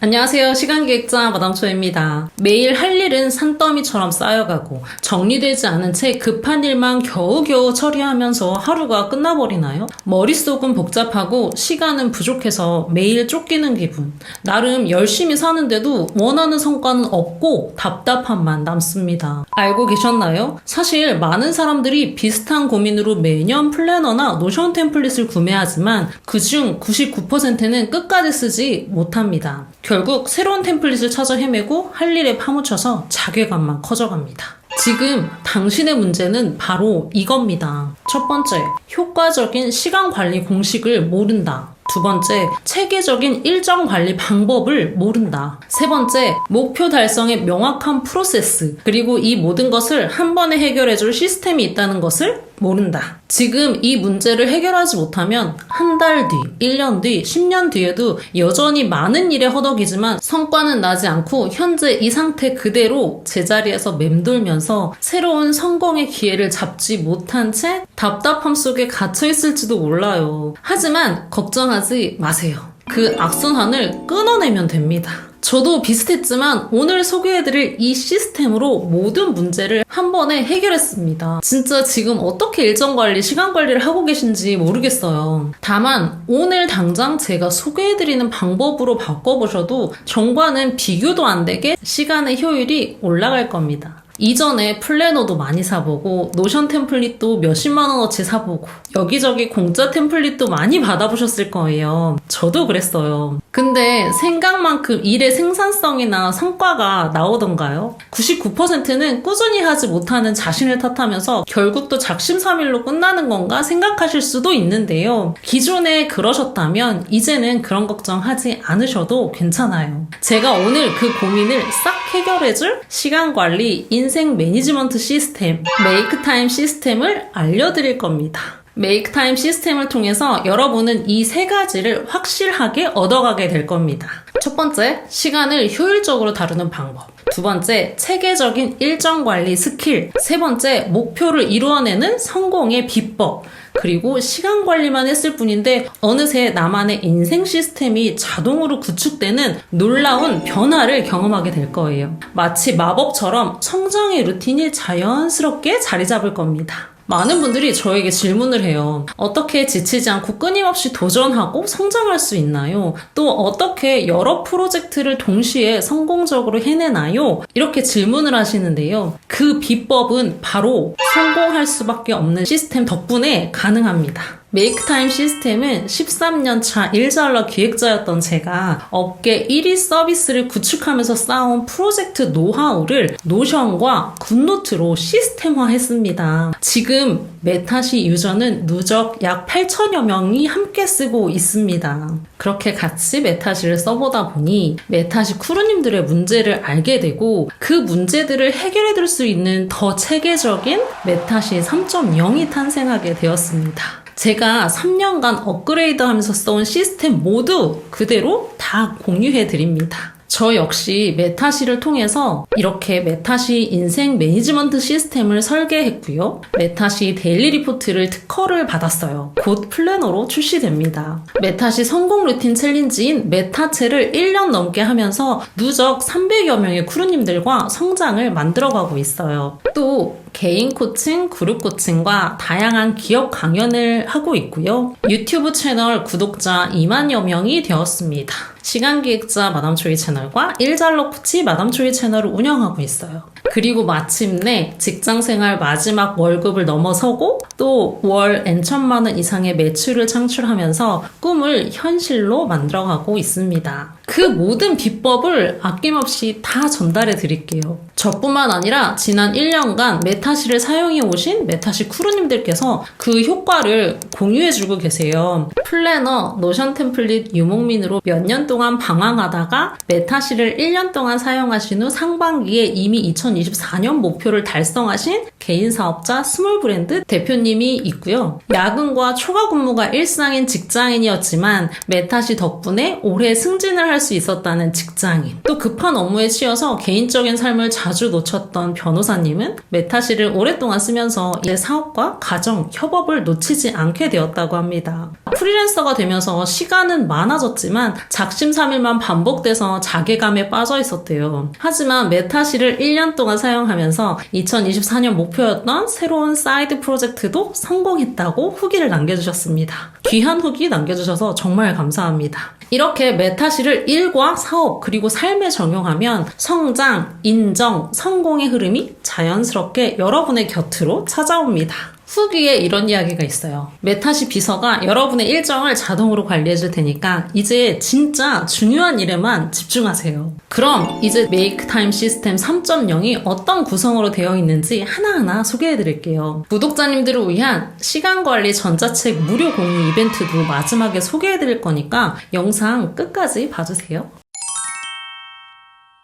안녕하세요. 시간기획자 마담초입니다. 매일 할 일은 산더미처럼 쌓여가고 정리되지 않은 채 급한 일만 겨우겨우 처리하면서 하루가 끝나버리나요? 머릿속은 복잡하고 시간은 부족해서 매일 쫓기는 기분. 나름 열심히 사는데도 원하는 성과는 없고 답답함만 남습니다. 알고 계셨나요? 사실 많은 사람들이 비슷한 고민으로 매년 플래너나 노션 템플릿을 구매하지만 그중 99%는 끝까지 쓰지 못합니다. 결국 새로운 템플릿을 찾아 헤매고 할 일에 파묻혀서 자괴감만 커져갑니다. 지금 당신의 문제는 바로 이겁니다. 첫 번째, 효과적인 시간 관리 공식을 모른다. 두 번째, 체계적인 일정 관리 방법을 모른다. 세 번째, 목표 달성의 명확한 프로세스, 그리고 이 모든 것을 한 번에 해결해줄 시스템이 있다는 것을 모른다. 지금 이 문제를 해결하지 못하면 한 달 뒤, 1년 뒤, 10년 뒤에도 여전히 많은 일에 허덕이지만 성과는 나지 않고 현재 이 상태 그대로 제자리에서 맴돌면서 새로운 성공의 기회를 잡지 못한 채 답답함 속에 갇혀있을지도 몰라요. 하지만 걱정하지 마세요. 그 악순환을 끊어내면 됩니다. 저도 비슷했지만 오늘 소개해드릴 이 시스템으로 모든 문제를 한 번에 해결했습니다. 진짜 지금 어떻게 일정 관리, 시간 관리를 하고 계신지 모르겠어요. 다만 오늘 당장 제가 소개해드리는 방법으로 바꿔보셔도 정과는 비교도 안 되게 시간의 효율이 올라갈 겁니다. 이전에 플래너도 많이 사보고 노션 템플릿도 몇십만 원어치 사보고 여기저기 공짜 템플릿도 많이 받아보셨을 거예요. 저도 그랬어요. 근데 생각만큼 일의 생산성이나 성과가 나오던가요? 99%는 꾸준히 하지 못하는 자신을 탓하면서 결국 또 작심삼일로 끝나는 건가 생각하실 수도 있는데요. 기존에 그러셨다면 이제는 그런 걱정하지 않으셔도 괜찮아요. 제가 오늘 그 고민을 싹 해결해줄 시간관리, 인생 매니지먼트 시스템, 메이크타임 시스템을 알려드릴 겁니다. 메이크타임 시스템을 통해서 여러분은 이 세 가지를 확실하게 얻어가게 될 겁니다. 첫 번째, 시간을 효율적으로 다루는 방법. 두 번째, 체계적인 일정 관리 스킬. 세 번째, 목표를 이루어내는 성공의 비법. 그리고 시간 관리만 했을 뿐인데 어느새 나만의 인생 시스템이 자동으로 구축되는 놀라운 변화를 경험하게 될 거예요. 마치 마법처럼 성장의 루틴이 자연스럽게 자리 잡을 겁니다. 많은 분들이 저에게 질문을 해요. 어떻게 지치지 않고 끊임없이 도전하고 성장할 수 있나요? 또 어떻게 여러 프로젝트를 동시에 성공적으로 해내나요? 이렇게 질문을 하시는데요. 그 비법은 바로 성공할 수밖에 없는 시스템 덕분에 가능합니다. 메이크타임 시스템은 13년차 일잘러 기획자였던 제가 업계 1위 서비스를 구축하면서 쌓아온 프로젝트 노하우를 노션과 굿노트로 시스템화했습니다. 지금 메타시 유저는 누적 약 8천여 명이 함께 쓰고 있습니다. 그렇게 같이 메타시를 써보다 보니 메타시 크루님들의 문제를 알게 되고 그 문제들을 해결해줄 수 있는 더 체계적인 메타시 3.0이 탄생하게 되었습니다. 제가 3년간 업그레이드 하면서 써온 시스템 모두 그대로 다 공유해 드립니다. 저 역시 메타시를 통해서 이렇게 메타시 인생 매니지먼트 시스템을 설계했고요. 메타시 데일리 리포트를 특허를 받았어요. 곧 플래너로 출시됩니다. 메타시 성공 루틴 챌린지인 메타체를 1년 넘게 하면서 누적 300여 명의 크루님들과 성장을 만들어가고 있어요. 또 개인 코칭, 그룹 코칭과 다양한 기업 강연을 하고 있고요. 유튜브 채널 구독자 2만여 명이 되었습니다. 시간기획자 마담초이 채널과 일잘러 코치 마담초이 채널을 운영하고 있어요. 그리고 마침내 직장생활 마지막 월급을 넘어서고 또 월 N천만 원 이상의 매출을 창출하면서 꿈을 현실로 만들어가고 있습니다. 그 모든 비법을 아낌없이 다 전달해 드릴게요. 저뿐만 아니라 지난 1년간 메타시를 사용해 오신 메타시 크루님들께서 그 효과를 공유해주고 계세요. 플래너, 노션 템플릿 유목민으로 몇 년 동안 방황하다가 메타시를 1년 동안 사용하신 후 상반기에 이미 2024년 목표를 달성하신 개인 사업자 스몰 브랜드 대표님이 있고요. 야근과 초과 근무가 일상인 직장인이었지만 메타시 덕분에 올해 승진을 할 수 있었다는 직장인. 또 급한 업무에 치여서 개인적인 삶을 자주 놓쳤던 변호사님은 메타시를 오랫동안 쓰면서 이제 사업과 가정, 협업을 놓치지 않게 되었다고 합니다. 프리랜서가 되면서 시간은 많아졌지만 작심삼일만 반복돼서 자괴감에 빠져 있었대요. 하지만 메타시를 1년 동안 사용하면서 2024년 목표였던 새로운 사이드 프로젝트도 성공했다고 후기를 남겨주셨습니다. 귀한 후기 남겨주셔서 정말 감사합니다. 이렇게 메타시를 일과 사업 그리고 삶에 적용하면 성장, 인정, 성공의 흐름이 자연스럽게 여러분의 곁으로 찾아옵니다. 후기에 이런 이야기가 있어요. 메타시 비서가 여러분의 일정을 자동으로 관리해줄 테니까 이제 진짜 중요한 일에만 집중하세요. 그럼 이제 메이크타임 시스템 3.0이 어떤 구성으로 되어 있는지 하나하나 소개해드릴게요. 구독자님들을 위한 시간관리 전자책 무료 공유 이벤트도 마지막에 소개해드릴 거니까 영상 끝까지 봐주세요.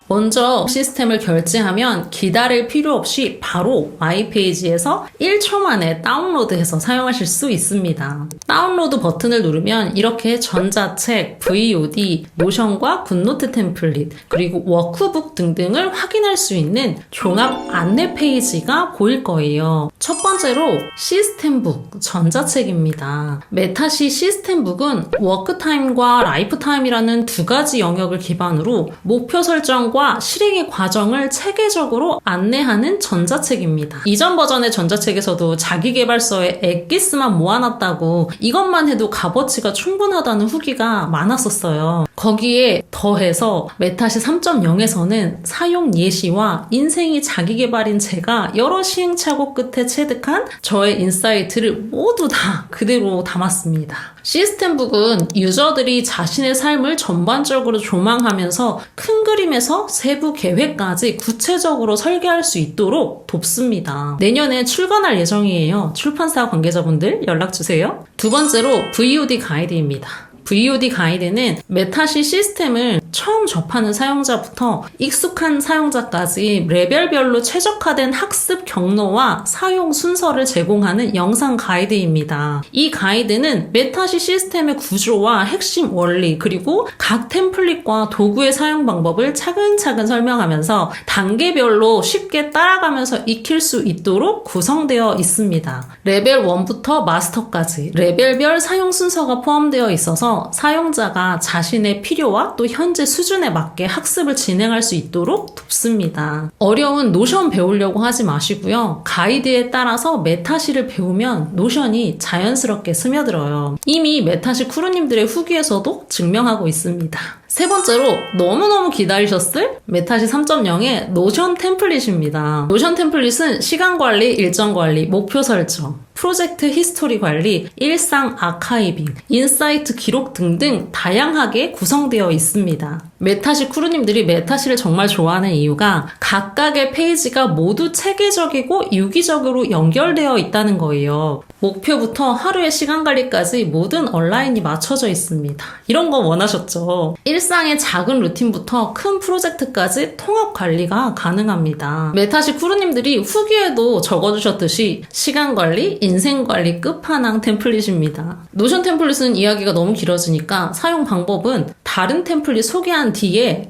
먼저 시스템을 결제하면 기다릴 필요 없이 바로 마이페이지에서 1초 만에 다운로드해서 사용하실 수 있습니다. 다운로드 버튼을 누르면 이렇게 전자책, VOD, 노션과 굿노트 템플릿, 그리고 워크북 등등을 확인할 수 있는 종합 안내 페이지가 보일 거예요. 첫 번째로 시스템북, 전자책입니다. 메타시 시스템북은 워크타임과 라이프타임이라는 두 가지 영역을 기반으로 목표 설정 과 실행의 과정을 체계적으로 안내하는 전자책입니다. 이전 버전의 전자책에서도 자기계발서에 엑기스만 모아놨다고 이것만 해도 값어치가 충분하다는 후기가 많았었어요. 거기에 더해서 메타시 3.0에서는 사용 예시와 인생이 자기계발인 제가 여러 시행착오 끝에 체득한 저의 인사이트를 모두 다 그대로 담았습니다. 시스템북은 유저들이 자신의 삶을 전반적으로 조망하면서 큰 그림에서 세부 계획까지 구체적으로 설계할 수 있도록 돕습니다. 내년에 출간할 예정이에요. 출판사 관계자분들 연락주세요. 두 번째로 VOD 가이드입니다. VOD 가이드는 메타시 시스템을 처음 접하는 사용자부터 익숙한 사용자까지 레벨별로 최적화된 학습 경로와 사용 순서를 제공하는 영상 가이드입니다. 이 가이드는 메타시 시스템의 구조와 핵심 원리 그리고 각 템플릿과 도구의 사용 방법을 차근차근 설명하면서 단계별로 쉽게 따라가면서 익힐 수 있도록 구성되어 있습니다. 레벨 1부터 마스터까지 레벨별 사용 순서가 포함되어 있어서 사용자가 자신의 필요와 또 현재 수준에 맞게 학습을 진행할 수 있도록 돕습니다. 어려운 노션 배우려고 하지 마시고요. 가이드에 따라서 메타시를 배우면 노션이 자연스럽게 스며들어요. 이미 메타시 크루님들의 후기에서도 증명하고 있습니다. 세 번째로 너무너무 기다리셨을 메타시 3.0의 노션 템플릿입니다. 노션 템플릿은 시간관리, 일정관리, 목표 설정, 프로젝트 히스토리 관리, 일상 아카이빙, 인사이트 기록 등등 다양하게 구성되어 있습니다. 메타시 크루님들이 메타시를 정말 좋아하는 이유가 각각의 페이지가 모두 체계적이고 유기적으로 연결되어 있다는 거예요. 목표부터 하루의 시간 관리까지 모든 온라인이 맞춰져 있습니다. 이런 거 원하셨죠? 일상의 작은 루틴부터 큰 프로젝트까지 통합 관리가 가능합니다. 메타시 크루님들이 후기에도 적어주셨듯이 시간 관리, 인생 관리 끝판왕 템플릿입니다. 노션 템플릿은 이야기가 너무 길어지니까 사용 방법은 다른 템플릿 소개한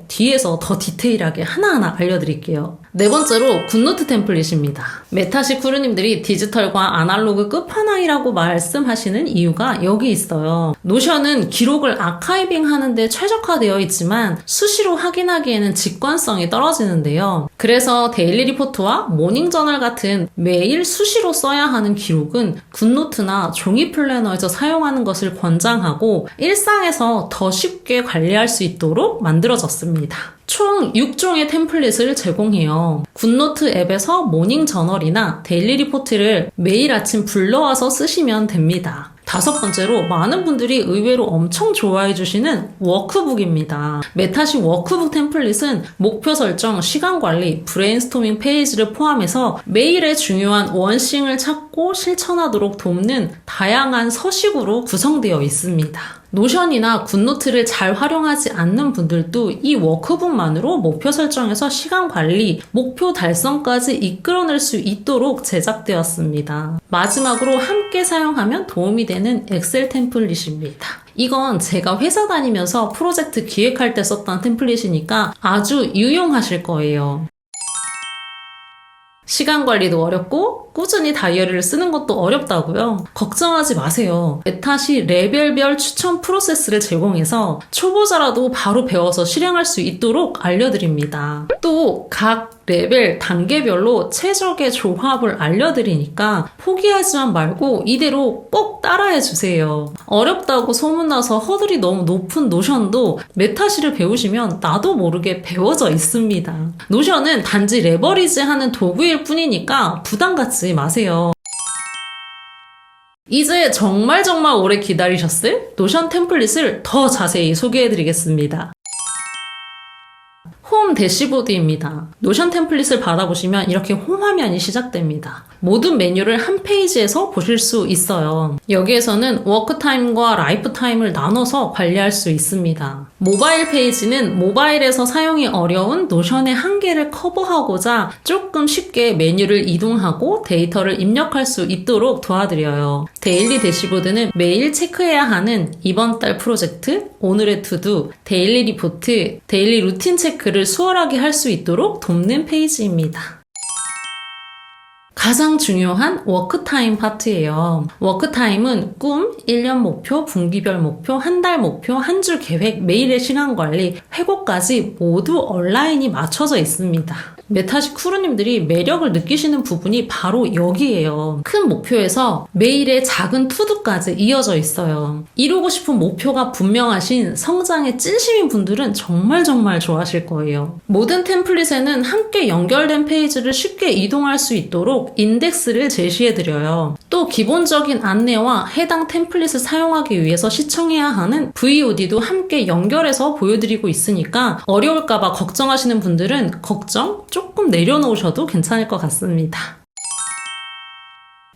뒤에서 더 디테일하게 하나하나 알려드릴게요. 네 번째로 굿노트 템플릿입니다. 메타시 크루님들이 디지털과 아날로그 끝판왕이라고 말씀하시는 이유가 여기 있어요. 노션은 기록을 아카이빙 하는데 최적화되어 있지만 수시로 확인하기에는 직관성이 떨어지는데요. 그래서 데일리 리포트와 모닝 저널 같은 매일 수시로 써야 하는 기록은 굿노트나 종이 플래너에서 사용하는 것을 권장하고 일상에서 더 쉽게 관리할 수 있도록 만들어졌습니다. 총 6종의 템플릿을 제공해요. 굿노트 앱에서 모닝 저널이나 데일리 리포트를 매일 아침 불러와서 쓰시면 됩니다. 다섯 번째로 많은 분들이 의외로 엄청 좋아해 주시는 워크북입니다. 메타시 워크북 템플릿은 목표 설정, 시간 관리, 브레인스토밍 페이지를 포함해서 매일의 중요한 원싱을 찾고 실천하도록 돕는 다양한 서식으로 구성되어 있습니다. 노션이나 굿노트를 잘 활용하지 않는 분들도 이 워크북만으로 목표 설정에서 시간 관리, 목표 달성까지 이끌어낼 수 있도록 제작되었습니다. 마지막으로 함께 사용하면 도움이 되는 엑셀 템플릿입니다. 이건 제가 회사 다니면서 프로젝트 기획할 때 썼던 템플릿이니까 아주 유용하실 거예요. 시간 관리도 어렵고 꾸준히 다이어리를 쓰는 것도 어렵다고요? 걱정하지 마세요. 메탓이 레벨별 추천 프로세스를 제공해서 초보자라도 바로 배워서 실행할 수 있도록 알려드립니다. 또 각 레벨 단계별로 최적의 조합을 알려드리니까 포기하지만 말고 이대로 꼭 따라해주세요. 어렵다고 소문나서 허들이 너무 높은 노션도 메타시를 배우시면 나도 모르게 배워져 있습니다. 노션은 단지 레버리지하는 도구일 뿐이니까 부담 갖지 마세요. 이제 정말 오래 기다리셨을 노션 템플릿을 더 자세히 소개해드리겠습니다. 홈 대시보드입니다. 노션 템플릿을 받아보시면 이렇게 홈 화면이 시작됩니다. 모든 메뉴를 한 페이지에서 보실 수 있어요. 여기에서는 워크타임과 라이프타임을 나눠서 관리할 수 있습니다. 모바일 페이지는 모바일에서 사용이 어려운 노션의 한계를 커버하고자 조금 쉽게 메뉴를 이동하고 데이터를 입력할 수 있도록 도와드려요. 데일리 대시보드는 매일 체크해야 하는 이번 달 프로젝트, 오늘의 투두, 데일리 리포트, 데일리 루틴 체크를 수월하게 할 수 있도록 돕는 페이지입니다. 가장 중요한 워크타임 파트예요. 워크타임은 꿈, 1년 목표, 분기별 목표, 한 달 목표, 한 주 계획, 매일의 시간 관리, 회고까지 모두 온라인이 맞춰져 있습니다. 메타시 크루님들이 매력을 느끼시는 부분이 바로 여기예요. 큰 목표에서 매일의 작은 투두까지 이어져 있어요. 이루고 싶은 목표가 분명하신 성장에 찐심인 분들은 정말 좋아하실 거예요. 모든 템플릿에는 함께 연결된 페이지를 쉽게 이동할 수 있도록 인덱스를 제시해드려요. 또 기본적인 안내와 해당 템플릿을 사용하기 위해서 시청해야 하는 VOD도 함께 연결해서 보여드리고 있으니까 어려울까봐 걱정하시는 분들은 걱정 조금 내려놓으셔도 괜찮을 것 같습니다.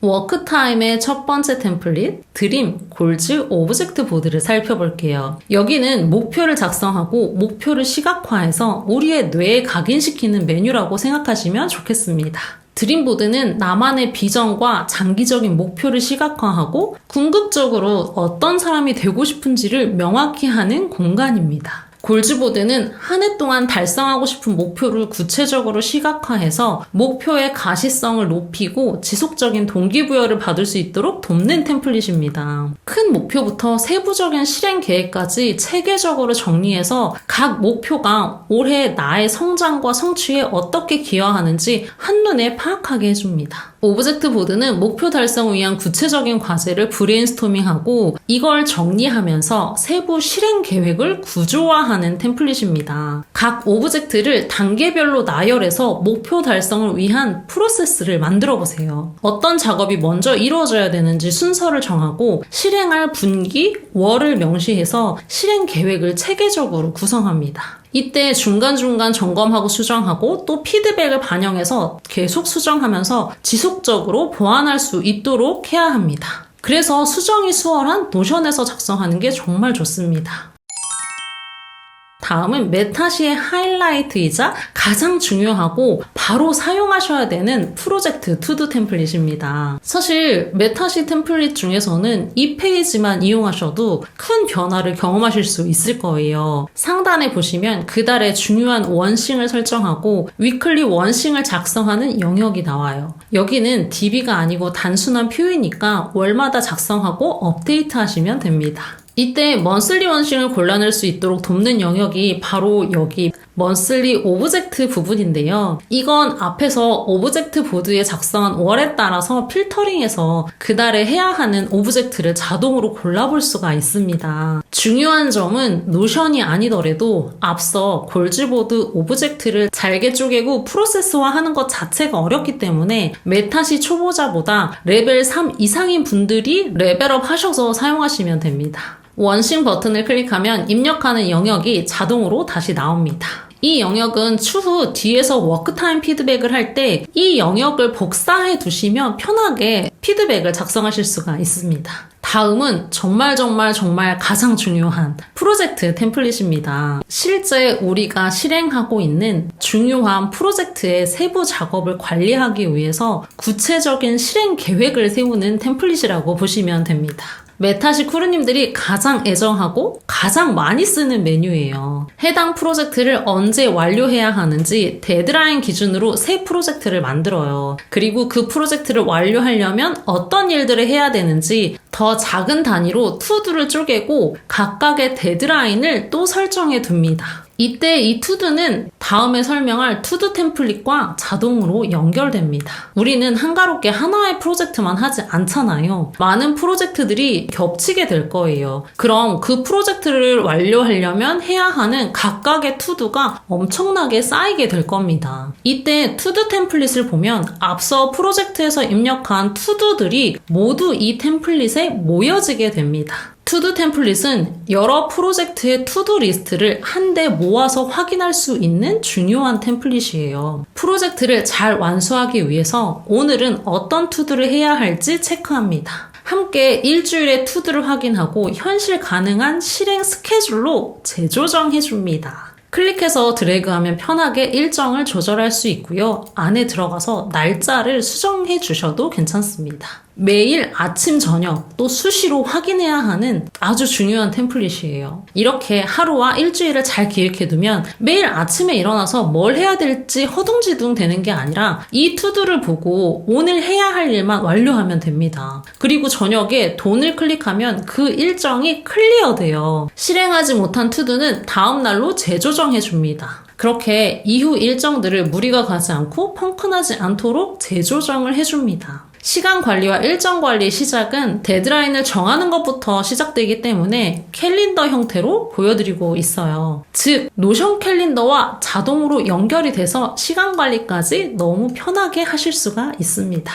워크타임의 첫 번째 템플릿, 드림, 골즈, 오브젝트 보드를 살펴볼게요. 여기는 목표를 작성하고 목표를 시각화해서 우리의 뇌에 각인시키는 메뉴라고 생각하시면 좋겠습니다. 드림보드는 나만의 비전과 장기적인 목표를 시각화하고 궁극적으로 어떤 사람이 되고 싶은지를 명확히 하는 공간입니다. 골즈보드는 한 해 동안 달성하고 싶은 목표를 구체적으로 시각화해서 목표의 가시성을 높이고 지속적인 동기부여를 받을 수 있도록 돕는 템플릿입니다. 큰 목표부터 세부적인 실행 계획까지 체계적으로 정리해서 각 목표가 올해 나의 성장과 성취에 어떻게 기여하는지 한눈에 파악하게 해줍니다. 오브젝트 보드는 목표 달성을 위한 구체적인 과제를 브레인스토밍하고 이걸 정리하면서 세부 실행 계획을 구조화하는 템플릿입니다. 각 오브젝트를 단계별로 나열해서 목표 달성을 위한 프로세스를 만들어 보세요. 어떤 작업이 먼저 이루어져야 되는지 순서를 정하고 실행할 분기, 월을 명시해서 실행 계획을 체계적으로 구성합니다. 이때 중간중간 점검하고 수정하고 또 피드백을 반영해서 계속 수정하면서 지속적으로 보완할 수 있도록 해야 합니다. 그래서 수정이 수월한 노션에서 작성하는 게 정말 좋습니다. 다음은 메타시의 하이라이트이자 가장 중요하고 바로 사용하셔야 되는 프로젝트 투두 템플릿입니다. 사실 메타시 템플릿 중에서는 이 페이지만 이용하셔도 큰 변화를 경험하실 수 있을 거예요. 상단에 보시면 그달의 중요한 원싱을 설정하고 위클리 원싱을 작성하는 영역이 나와요. 여기는 DB가 아니고 단순한 표이니까 월마다 작성하고 업데이트 하시면 됩니다. 이때 먼슬리 원싱을 골라낼 수 있도록 돕는 영역이 바로 여기 먼슬리 오브젝트 부분인데요. 이건 앞에서 오브젝트 보드에 작성한 월에 따라서 필터링해서 그달에 해야 하는 오브젝트를 자동으로 골라볼 수가 있습니다. 중요한 점은 노션이 아니더라도 앞서 골즈보드 오브젝트를 잘게 쪼개고 프로세스화하는 것 자체가 어렵기 때문에 메타시 초보자보다 레벨 3 이상인 분들이 레벨업 하셔서 사용하시면 됩니다. 원싱 버튼을 클릭하면 입력하는 영역이 자동으로 다시 나옵니다. 이 영역은 추후 뒤에서 워크타임 피드백을 할 때 이 영역을 복사해 두시면 편하게 피드백을 작성하실 수가 있습니다. 다음은 정말 가장 중요한 프로젝트 템플릿입니다. 실제 우리가 실행하고 있는 중요한 프로젝트의 세부 작업을 관리하기 위해서 구체적인 실행 계획을 세우는 템플릿이라고 보시면 됩니다. 메타시 크루님들이 가장 애정하고 가장 많이 쓰는 메뉴예요. 해당 프로젝트를 언제 완료해야 하는지 데드라인 기준으로 새 프로젝트를 만들어요. 그리고 그 프로젝트를 완료하려면 어떤 일들을 해야 되는지 더 작은 단위로 투두를 쪼개고 각각의 데드라인을 또 설정해 둡니다. 이때 이 투두는 다음에 설명할 투두 템플릿과 자동으로 연결됩니다. 우리는 한가롭게 하나의 프로젝트만 하지 않잖아요. 많은 프로젝트들이 겹치게 될 거예요. 그럼 그 프로젝트를 완료하려면 해야 하는 각각의 투두가 엄청나게 쌓이게 될 겁니다. 이때 투두 템플릿을 보면 앞서 프로젝트에서 입력한 투두들이 모두 이 템플릿에 모여지게 됩니다. 투두 템플릿은 여러 프로젝트의 투두 리스트를 한데 모아서 확인할 수 있는 중요한 템플릿이에요. 프로젝트를 잘 완수하기 위해서 오늘은 어떤 투두를 해야 할지 체크합니다. 함께 일주일의 투두를 확인하고 현실 가능한 실행 스케줄로 재조정해줍니다. 클릭해서 드래그하면 편하게 일정을 조절할 수 있고요. 안에 들어가서 날짜를 수정해 주셔도 괜찮습니다. 매일 아침, 저녁 또 수시로 확인해야 하는 아주 중요한 템플릿이에요. 이렇게 하루와 일주일을 잘 기획해두면 매일 아침에 일어나서 뭘 해야 될지 허둥지둥 되는 게 아니라 이 투두를 보고 오늘 해야 할 일만 완료하면 됩니다. 그리고 저녁에 돈을 클릭하면 그 일정이 클리어돼요. 실행하지 못한 투두는 다음날로 재조정해줍니다. 그렇게 이후 일정들을 무리가 가지 않고 펑크나지 않도록 재조정을 해줍니다. 시간 관리와 일정 관리의 시작은 데드라인을 정하는 것부터 시작되기 때문에 캘린더 형태로 보여드리고 있어요. 즉, 노션 캘린더와 자동으로 연결이 돼서 시간 관리까지 너무 편하게 하실 수가 있습니다.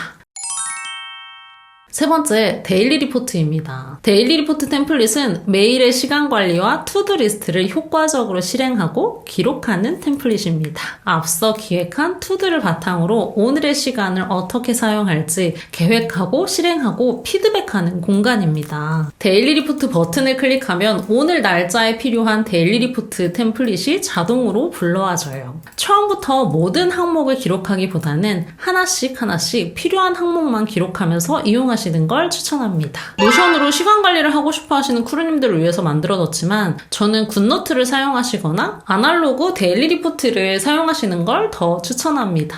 세 번째, 데일리 리포트입니다. 데일리 리포트 템플릿은 매일의 시간 관리와 투두 리스트를 효과적으로 실행하고 기록하는 템플릿입니다. 앞서 기획한 투두를 바탕으로 오늘의 시간을 어떻게 사용할지 계획하고 실행하고 피드백하는 공간입니다. 데일리 리포트 버튼을 클릭하면 오늘 날짜에 필요한 데일리 리포트 템플릿이 자동으로 불러와져요. 처음부터 모든 항목을 기록하기보다는 하나씩 필요한 항목만 기록하면서 이용하시는 걸 추천합니다. 노션으로 시간 관리를 하고 싶어 하시는 크루님들을 위해서 만들어뒀지만 저는 굿노트를 사용하시거나 아날로그 데일리 리포트를 사용하시는 걸 더 추천합니다.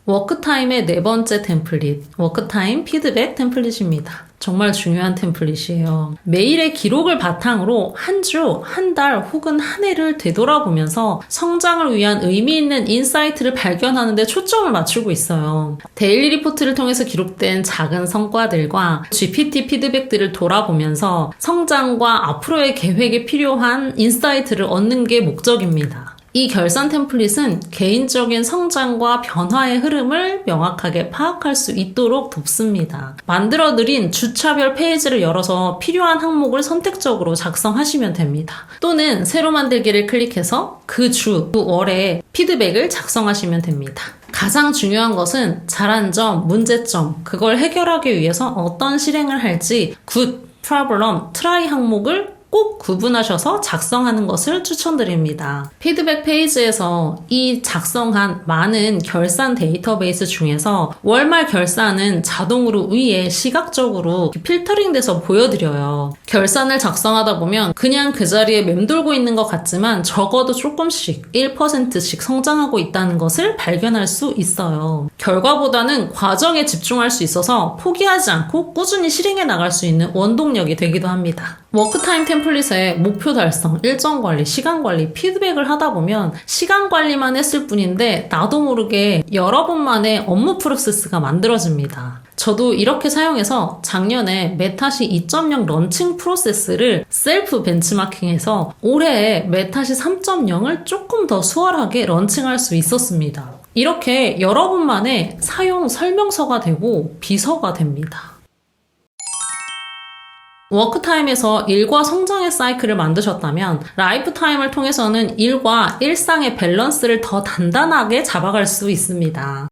워크타임의 네 번째 템플릿, 워크타임 피드백 템플릿입니다. 정말 중요한 템플릿이에요. 매일의 기록을 바탕으로 한 주, 한 달 혹은 한 해를 되돌아보면서 성장을 위한 의미 있는 인사이트를 발견하는 데 초점을 맞추고 있어요. 데일리 리포트를 통해서 기록된 작은 성과들과 GPT 피드백들을 돌아보면서 성장과 앞으로의 계획에 필요한 인사이트를 얻는 게 목적입니다. 이 결산 템플릿은 개인적인 성장과 변화의 흐름을 명확하게 파악할 수 있도록 돕습니다. 만들어드린 주차별 페이지를 열어서 필요한 항목을 선택적으로 작성하시면 됩니다. 또는 새로 만들기를 클릭해서 그 주, 그 월의 피드백을 작성하시면 됩니다. 가장 중요한 것은 잘한 점, 문제점, 그걸 해결하기 위해서 어떤 실행을 할지 good, problem, try 항목을 꼭 구분하셔서 작성하는 것을 추천드립니다. 피드백 페이지에서 이 작성한 많은 결산 데이터베이스 중에서 월말 결산은 자동으로 위에 시각적으로 필터링돼서 보여드려요. 결산을 작성하다 보면 그냥 그 자리에 맴돌고 있는 것 같지만 적어도 조금씩 1%씩 성장하고 있다는 것을 발견할 수 있어요. 결과보다는 과정에 집중할 수 있어서 포기하지 않고 꾸준히 실행해 나갈 수 있는 원동력이 되기도 합니다. 워크타임 템플릿에 목표 달성, 일정 관리, 시간 관리, 피드백을 하다 보면 시간 관리만 했을 뿐인데 나도 모르게 여러 번만에 업무 프로세스가 만들어집니다. 저도 이렇게 사용해서 작년에 메타시 2.0 런칭 프로세스를 셀프 벤치마킹해서 올해 메타시 3.0을 조금 더 수월하게 런칭할 수 있었습니다. 이렇게 여러 번만에 사용 설명서가 되고 비서가 됩니다. 워크타임에서 일과 성장의 사이클을 만드셨다면 라이프타임을 통해서는 일과 일상의 밸런스를 더 단단하게 잡아갈 수 있습니다.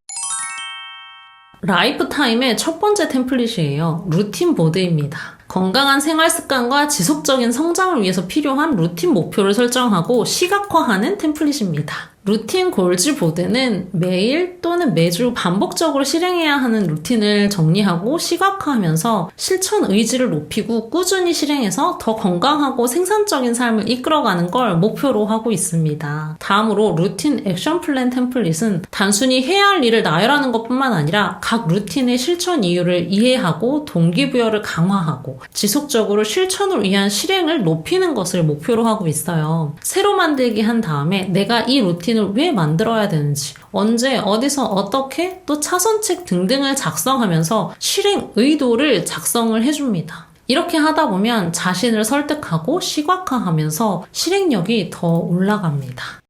라이프타임의 첫 번째 템플릿이에요. 루틴 보드입니다. 건강한 생활 습관과 지속적인 성장을 위해서 필요한 루틴 목표를 설정하고 시각화하는 템플릿입니다. 루틴 골즈 보드는 매일 또는 매주 반복적으로 실행해야 하는 루틴을 정리하고 시각화하면서 실천 의지를 높이고 꾸준히 실행해서 더 건강하고 생산적인 삶을 이끌어가는 걸 목표로 하고 있습니다. 다음으로 루틴 액션 플랜 템플릿은 단순히 해야 할 일을 나열하는 것뿐만 아니라 각 루틴의 실천 이유를 이해하고 동기부여를 강화하고 지속적으로 실천을 위한 실행을 높이는 것을 목표로 하고 있어요. 새로 만들기 한 다음에 내가 이 루틴을 왜 만들어야 되는지, 언제, 어디서, 어떻게, 또 차선책 등등을 작성하면서 실행 의도를 작성을 해줍니다. 이렇게 하다 보면 자신을 설득하고 시각화하면서 실행력이 더 올라갑니다.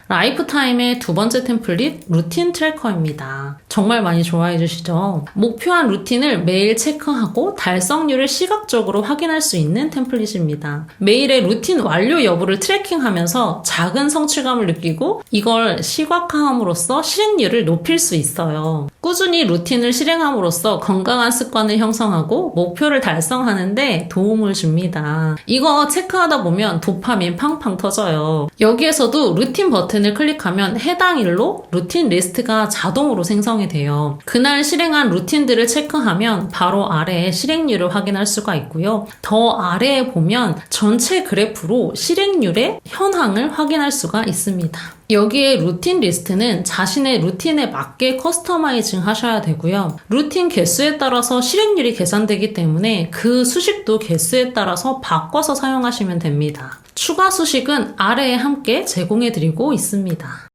라이프타임의 두 번째 템플릿, 루틴 트래커입니다. 정말 많이 좋아해 주시죠? 목표한 루틴을 매일 체크하고 달성률을 시각적으로 확인할 수 있는 템플릿입니다. 매일의 루틴 완료 여부를 트래킹하면서 작은 성취감을 느끼고 이걸 시각화함으로써 실행률을 높일 수 있어요. 꾸준히 루틴을 실행함으로써 건강한 습관을 형성하고 목표를 달성하는 데 도움을 줍니다. 이거 체크하다 보면 도파민 팡팡 터져요. 여기에서도 루틴 버튼을 클릭하면 해당 일로 루틴 리스트가 자동으로 생성이 돼요. 그날 실행한 루틴들을 체크하면 바로 아래에 실행률을 확인할 수가 있고요. 더 아래에 보면 전체 그래프로 실행률의 현황을 확인할 수가 있습니다. 여기에 루틴 리스트는 자신의 루틴에 맞게 커스터마이징 하셔야 되고요. 루틴 개수에 따라서 실행률이 계산되기 때문에 그 수식도 개수에 따라서 바꿔서 사용하시면 됩니다. 추가 수식은 아래에 함께 제공해드리고 있습니다.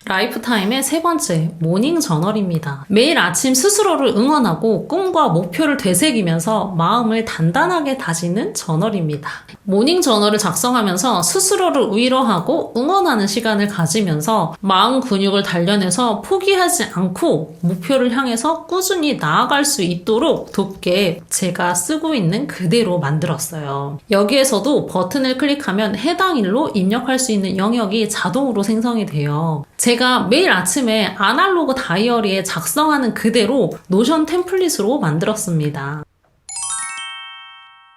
라이프타임의 세 번째, 모닝 저널입니다. 매일 아침 스스로를 응원하고 꿈과 목표를 되새기면서 마음을 단단하게 다지는 저널입니다. 모닝 저널을 작성하면서 스스로를 위로하고 응원하는 시간을 가지면서 마음 근육을 단련해서 포기하지 않고 목표를 향해서 꾸준히 나아갈 수 있도록 돕게 제가 쓰고 있는 그대로 만들었어요. 여기에서도 버튼을 클릭하면 해당 일로 입력할 수 있는 영역이 자동으로 생성이 돼요. 제가 매일 아침에 아날로그 다이어리에 작성하는 그대로 노션 템플릿으로 만들었습니다.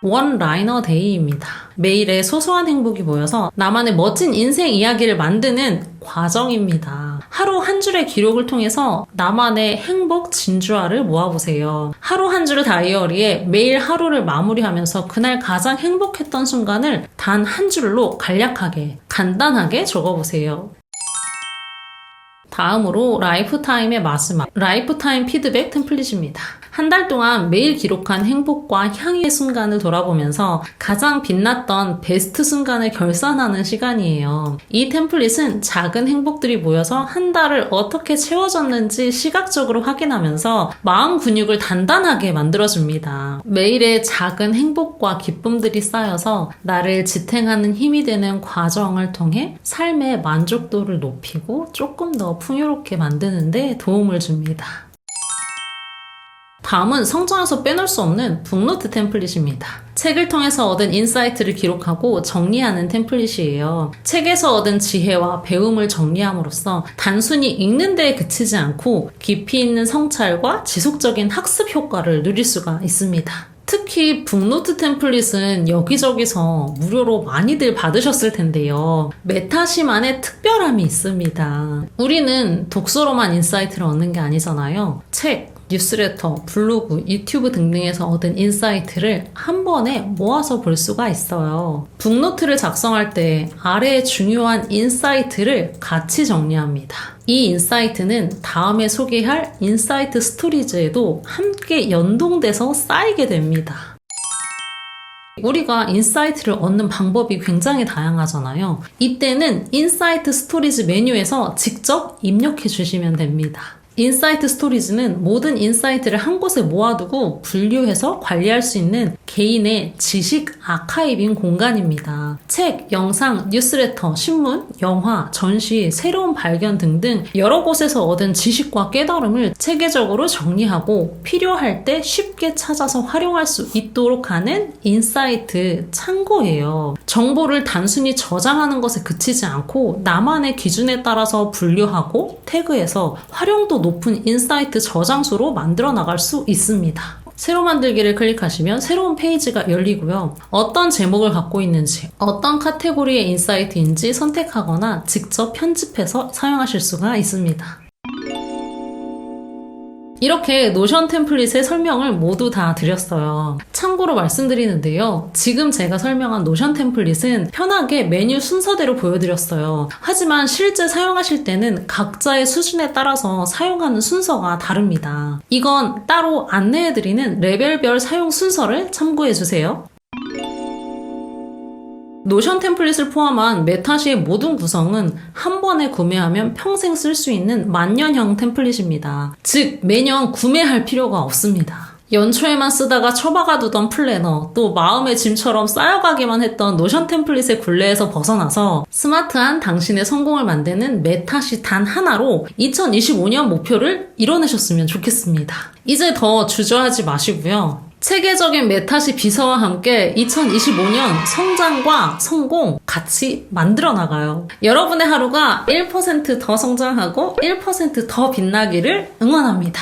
원 라이너 데이입니다. 매일의 소소한 행복이 모여서 나만의 멋진 인생 이야기를 만드는 과정입니다. 하루 한 줄의 기록을 통해서 나만의 행복 진주화를 모아보세요. 하루 한 줄의 다이어리에 매일 하루를 마무리하면서 그날 가장 행복했던 순간을 단 한 줄로 간략하게, 간단하게 적어보세요. 다음으로 라이프타임의 마지막, 라이프타임 피드백 템플릿입니다. 한 달 동안 매일 기록한 행복과 향유의 순간을 돌아보면서 가장 빛났던 베스트 순간을 결산하는 시간이에요. 이 템플릿은 작은 행복들이 모여서 한 달을 어떻게 채워졌는지 시각적으로 확인하면서 마음 근육을 단단하게 만들어줍니다. 매일의 작은 행복과 기쁨들이 쌓여서 나를 지탱하는 힘이 되는 과정을 통해 삶의 만족도를 높이고 조금 더 풍요롭게 만드는 데 도움을 줍니다. 다음은 성장에서 빼놓을 수 없는 북노트 템플릿입니다. 책을 통해서 얻은 인사이트를 기록하고 정리하는 템플릿이에요. 책에서 얻은 지혜와 배움을 정리함으로써 단순히 읽는 데에 그치지 않고 깊이 있는 성찰과 지속적인 학습 효과를 누릴 수가 있습니다. 특히 북노트 템플릿은 여기저기서 무료로 많이들 받으셨을 텐데요. 메타시만의 특별함이 있습니다. 우리는 독서로만 인사이트를 얻는 게 아니잖아요. 책, 뉴스레터, 블로그, 유튜브 등등에서 얻은 인사이트를 한 번에 모아서 볼 수가 있어요. 북노트를 작성할 때 아래의 중요한 인사이트를 같이 정리합니다. 이 인사이트는 다음에 소개할 인사이트 스토리즈에도 함께 연동돼서 쌓이게 됩니다. 우리가 인사이트를 얻는 방법이 굉장히 다양하잖아요. 이때는 인사이트 스토리즈 메뉴에서 직접 입력해 주시면 됩니다. 인사이트 스토리지는 모든 인사이트를 한 곳에 모아두고 분류해서 관리할 수 있는 개인의 지식 아카이빙 공간입니다. 책, 영상, 뉴스레터, 신문, 영화, 전시, 새로운 발견 등등 여러 곳에서 얻은 지식과 깨달음을 체계적으로 정리하고 필요할 때 쉽게 찾아서 활용할 수 있도록 하는 인사이트 창고예요. 정보를 단순히 저장하는 것에 그치지 않고 나만의 기준에 따라서 분류하고 태그해서 활용도 높은 인사이트 저장소로 만들어 나갈 수 있습니다. 새로 만들기를 클릭하시면 새로운 페이지가 열리고요. 어떤 제목을 갖고 있는지, 어떤 카테고리의 인사이트인지 선택하거나 직접 편집해서 사용하실 수가 있습니다. 이렇게 노션 템플릿의 설명을 모두 다 드렸어요. 참고로 말씀드리는데요. 지금 제가 설명한 노션 템플릿은 편하게 메뉴 순서대로 보여드렸어요. 하지만 실제 사용하실 때는 각자의 수준에 따라서 사용하는 순서가 다릅니다. 이건 따로 안내해드리는 레벨별 사용 순서를 참고해주세요. 노션 템플릿을 포함한 메타시의 모든 구성은 한 번에 구매하면 평생 쓸 수 있는 만년형 템플릿입니다. 즉, 매년 구매할 필요가 없습니다. 연초에만 쓰다가 처박아두던 플래너, 또 마음의 짐처럼 쌓여가기만 했던 노션 템플릿의 굴레에서 벗어나서 스마트한 당신의 성공을 만드는 메타시 단 하나로 2025년 목표를 이뤄내셨으면 좋겠습니다. 이제 더 주저하지 마시고요. 체계적인 메타시 비서와 함께 2025년 성장과 성공 같이 만들어 나가요. 여러분의 하루가 1% 더 성장하고 1% 더 빛나기를 응원합니다.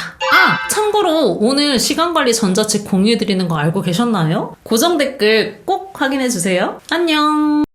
참고로 오늘 시간관리 전자책 공유해드리는 거 알고 계셨나요? 고정 댓글 꼭 확인해주세요. 안녕!